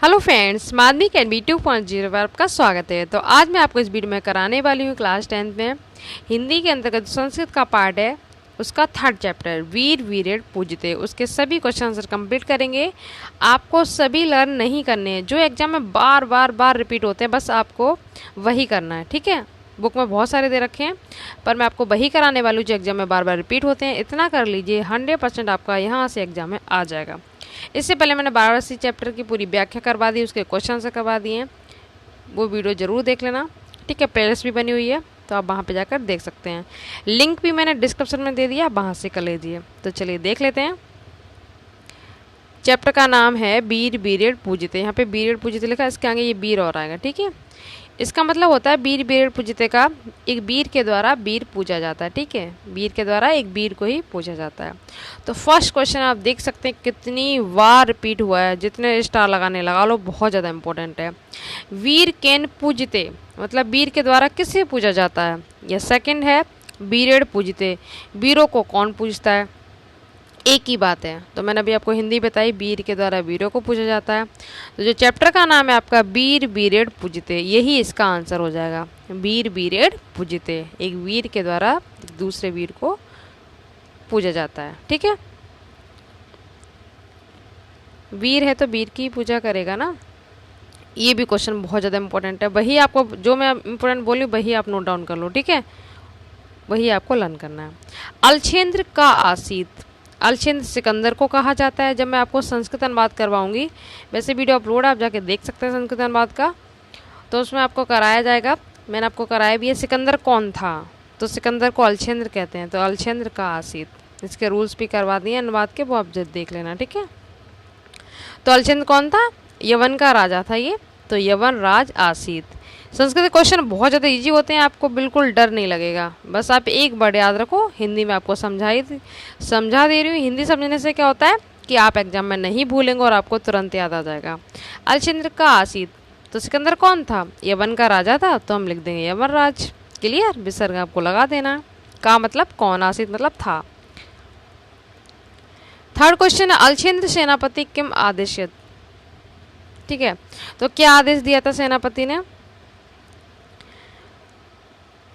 Hello friends, माध्यमिक NB 2.0 पर आपका स्वागत है। तो आज मैं आपको इस वीडियो में कराने वाली हूँ क्लास 10th में हिंदी के अंतर्गत संस्कृत का पार्ट है, उसका थर्ड चैप्टर वीर वीरेण पूजिते। उसके सभी क्वेश्चन आंसर कंप्लीट करेंगे। आपको सभी लर्न नहीं करने हैं, जो एग्जाम में बार बार रिपीट होते हैं, बस आपको वही करना है। ठीक है, बुक में बहुत सारे दे रखे हैं, पर मैं आपको वही कराने वाली हूँ जो एग्जाम में बार रिपीट होते हैं। इतना कर लीजिए, 100% आपका यहाँ से एग्जाम में आ जाएगा। इससे पहले मैंने 12वीं चैप्टर की पूरी व्याख्या करवा दी, उसके क्वेश्चन आंसर करवा दिए हैं, वो वीडियो ज़रूर देख लेना। ठीक है, प्लेलिस्ट भी बनी हुई है, तो आप वहाँ पे जाकर देख सकते हैं। लिंक भी मैंने डिस्क्रिप्शन में दे दिया, वहाँ से कर लीजिए। तो चलिए देख लेते हैं। चैप्टर का नाम है वीर वीरेण पूजिते। यहाँ पे वीरेण पूजिते लिखा है, इसके आगे ये वीर और आएगा। ठीक है, इसका मतलब होता है वीर वीरेण पूजिते का एक वीर के द्वारा वीर पूजा जाता है। ठीक है, वीर के द्वारा एक वीर को ही पूजा जाता है। तो फर्स्ट क्वेश्चन आप देख सकते हैं कितनी बार रिपीट हुआ है, जितने स्टार लगाने लगा लो, बहुत ज़्यादा इंपॉर्टेंट है। वीर केन पूजते मतलब वीर के द्वारा किसे पूजा जाता है। या सेकंड है वीरेण पूजते, वीरों को कौन पूजता है। एक ही बात है, तो मैंने अभी आपको हिंदी बताई, वीर के द्वारा वीरों को पूजा जाता है। तो जो चैप्टर का नाम है आपका वीर वीरेण पूजिते, यही इसका आंसर हो जाएगा। वीर वीरेण पूजिते, एक वीर के द्वारा दूसरे वीर को पूजा जाता है। ठीक है, वीर है तो वीर की पूजा करेगा ना। ये भी क्वेश्चन बहुत ज़्यादा इंपॉर्टेंट है, वही आपको जो मैं इंपॉर्टेंट बोली वही आप नोट डाउन कर लो। ठीक है, वही आपको लर्न करना है। अलछेंद्र का आसीत, अलछेंद्र सिकंदर को कहा जाता है। जब मैं आपको संस्कृत अनुवाद करवाऊंगी, वैसे वीडियो अपलोड आप जाके देख सकते हैं संस्कृत अनुवाद का, तो उसमें आपको कराया जाएगा। मैंने आपको कराया भी है। सिकंदर कौन था, तो सिकंदर को अलछेंद्र कहते हैं। तो अलछेंद्र का आसीत, इसके रूल्स भी करवा दिए अनुवाद के, वो आप जब देख लेना। ठीक है, तो अलछेंद्र कौन था, यवन का राजा था ये, तो यवन राज आसीत। संस्कृत क्वेश्चन बहुत ज़्यादा इजी होते हैं, आपको बिल्कुल डर नहीं लगेगा। बस आप एक वर्ड याद रखो, हिंदी में आपको समझा दे रही हूँ। हिंदी समझने से क्या होता है कि आप एग्जाम में नहीं भूलेंगे और आपको तुरंत याद आ जाएगा। अलछेंद्र का आसीत, तो सिकंदर कौन था, यवन का राजा था, तो हम लिख देंगे यवन राज। क्लियर, विसर्ग आपको लगा देना। का मतलब कौन, आसीत मतलब था। थर्ड क्वेश्चन है अलछेंद्र सेनापति किम आदेशित। ठीक है, तो क्या आदेश दिया था सेनापति ने,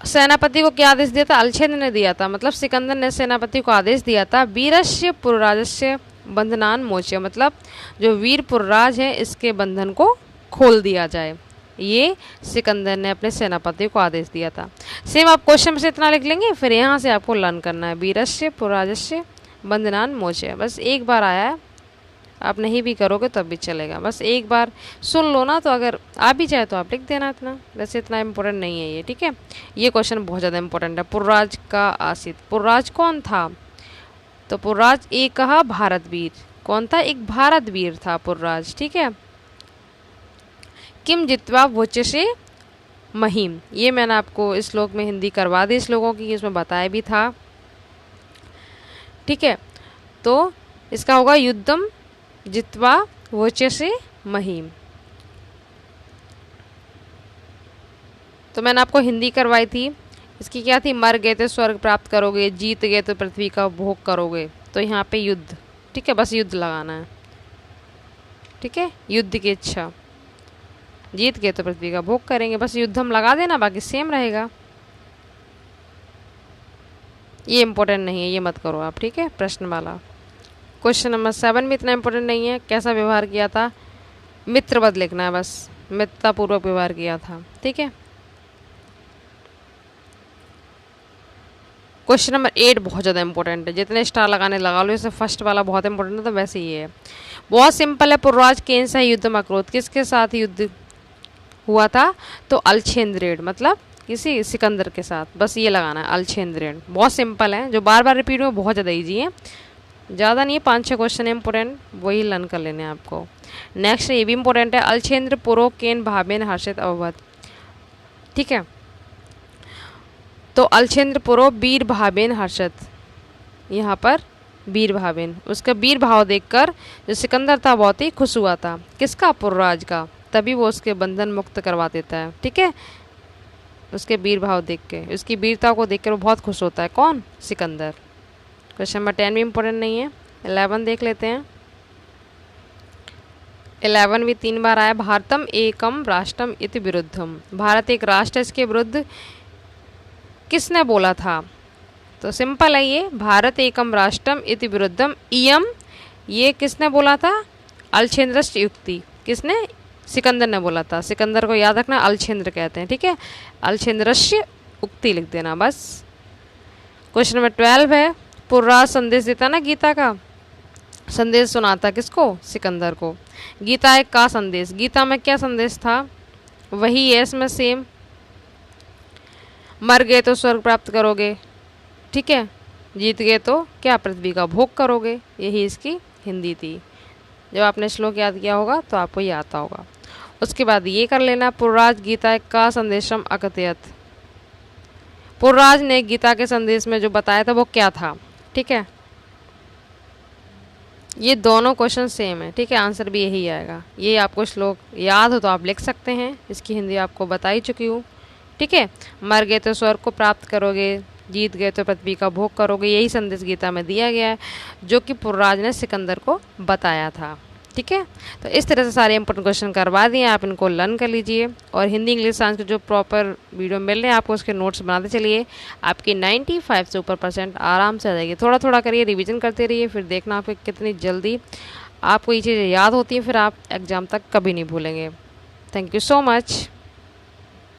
सेनापति को क्या आदेश दिया था, अलछेंद्र ने दिया था। मतलब सिकंदर ने सेनापति को आदेश दिया था वीरस्य पुरराजस्य बंधनान मोच्य, मतलब जो वीर पुरराज है इसके बंधन को खोल दिया जाए। ये सिकंदर ने अपने सेनापति को आदेश दिया था। सेम आप क्वेश्चन से इतना लिख लेंगे, फिर यहाँ से आपको लर्न करना है वीरस्य पुरराजस्य बंधनान मोच्य। बस एक बार आया है, आप नहीं भी करोगे तब भी चलेगा, बस एक बार सुन लो ना, तो अगर आ भी जाए तो आप लिख देना इतना। वैसे इतना इम्पोर्टेंट नहीं है ये। ठीक है, ये क्वेश्चन बहुत ज़्यादा इंपॉर्टेंट है। पुरराज का आसित, पुरराज कौन था, तो पुरराज एक कहा भारतवीर, कौन था, एक भारतवीर था पुरराज। ठीक है, किम जित्वा वोचसे महिम, ये मैंने आपको इस श्लोक में हिंदी करवा दी श्लोकों की, इसमें बताया भी था। ठीक है, तो इसका होगा युद्धम जित्वा वोचसे महिम। तो मैंने आपको हिंदी करवाई थी, इसकी क्या थी, मर गए तो स्वर्ग प्राप्त करोगे, जीत गए तो पृथ्वी का भोग करोगे। तो यहाँ पे युद्ध, ठीक है, बस युद्ध लगाना है। ठीक है, युद्ध की इच्छा, जीत गए तो पृथ्वी का भोग करेंगे, बस युद्धम लगा देना, बाकी सेम रहेगा। ये इंपॉर्टेंट नहीं है, ये मत करो आप। ठीक है, प्रश्न वाला। क्वेश्चन नंबर 7 भी इतना इंपॉर्टेंट नहीं है, कैसा व्यवहार किया था, मित्रवत लिखना है, बस मित्रतापूर्वक व्यवहार किया था। ठीक है, क्वेश्चन नंबर 8 बहुत ज़्यादा इंपॉर्टेंट है, जितने स्टार लगाने लगा लो, इसे फर्स्ट वाला बहुत इंपॉर्टेंट है, तो वैसे ही है, बहुत सिंपल है। पुरराज केन से युद्ध मक्रोध, किसके साथ युद्ध हुआ था, तो अलछेंद्रेण, मतलब किसी सिकंदर के साथ, बस ये लगाना है अलछेंद्रेण। बहुत सिंपल है, जो बार बार रिपीट हुए, बहुत ज़्यादा ईजी है, ज़्यादा नहीं है, 5-6 क्वेश्चन है इंपॉर्टेंट, वही लर्न कर लेने हैं आपको। नेक्स्ट ये भी इंपॉर्टेंट है, अलछेंद्र पुरो केन भावेन हर्षित अववत। ठीक है, तो अलछेंद्र पुरो वीर भावेन हर्षित, यहाँ पर वीर भावेन, उसका वीर भाव देखकर जो सिकंदर था बहुत ही खुश हुआ था, किसका, पुरराज का, तभी वो उसके बंधन मुक्त करवा देता है। ठीक है, उसके वीर भाव देख के, उसकी वीरता को देखकर वो बहुत खुश होता है, कौन, सिकंदर। क्वेश्चन नंबर 10 भी इंपॉर्टेंट नहीं है, 11 देख लेते हैं। 11 भी 3 बार आया। भारतम एकम राष्ट्रम इति विरुद्धम, भारत एक राष्ट्र, इसके विरुद्ध किसने बोला था? तो सिंपल है ये, भारत एकम राष्ट्रम इति विरुद्धम इयम, ये किसने बोला था? अलछेंद्रस्य युक्ति। किसने? सिकंदर ने बोला था। सिकंदर को याद रखना, अलछेंद्र कहते हैं, ठीक है। अलछेंद्रस्य उक्ति लिख देना बस। क्वेश्चन नंबर 12 है, पुर्राज संदेश देता ना गीता का, संदेश सुनाता किसको? सिकंदर को। गीता एक का संदेश, गीता में क्या संदेश था? वही है इसमें सेम, मर गए तो स्वर्ग प्राप्त करोगे, ठीक है, जीत गए तो क्या? पृथ्वी का भोग करोगे। यही इसकी हिंदी थी। जब आपने श्लोक याद किया होगा तो आपको ये आता होगा। उसके बाद ये कर लेना, पुर्राज गीता का संदेशम अकथयत, पुर्राज ने गीता के संदेश में जो बताया था वो क्या था, ठीक है। ये दोनों क्वेश्चन सेम है, ठीक है, आंसर भी यही आएगा। ये आपको श्लोक याद हो तो आप लिख सकते हैं, इसकी हिंदी आपको बता ही चुकी हूँ, ठीक है। मर गए तो स्वर्ग को प्राप्त करोगे, जीत गए तो पृथ्वी का भोग करोगे, यही संदेश गीता में दिया गया है, जो कि पुर्राज ने सिकंदर को बताया था, ठीक है। तो इस तरह से सारे इंपॉर्टेंट क्वेश्चन करवा दिए, आप इनको लर्न कर लीजिए। और हिंदी इंग्लिश साइंस के जो प्रॉपर वीडियो मिल रहे हैं आपको, उसके नोट्स बनाते चलिए, आपकी 95 से ऊपर % आराम से आ जाएगी। थोड़ा थोड़ा करिए, रिवीजन करते रहिए, फिर देखना आपको कितनी जल्दी आपको ये चीज़ें याद होती हैं, फिर आप एग्ज़ाम तक कभी नहीं भूलेंगे। Thank you so much.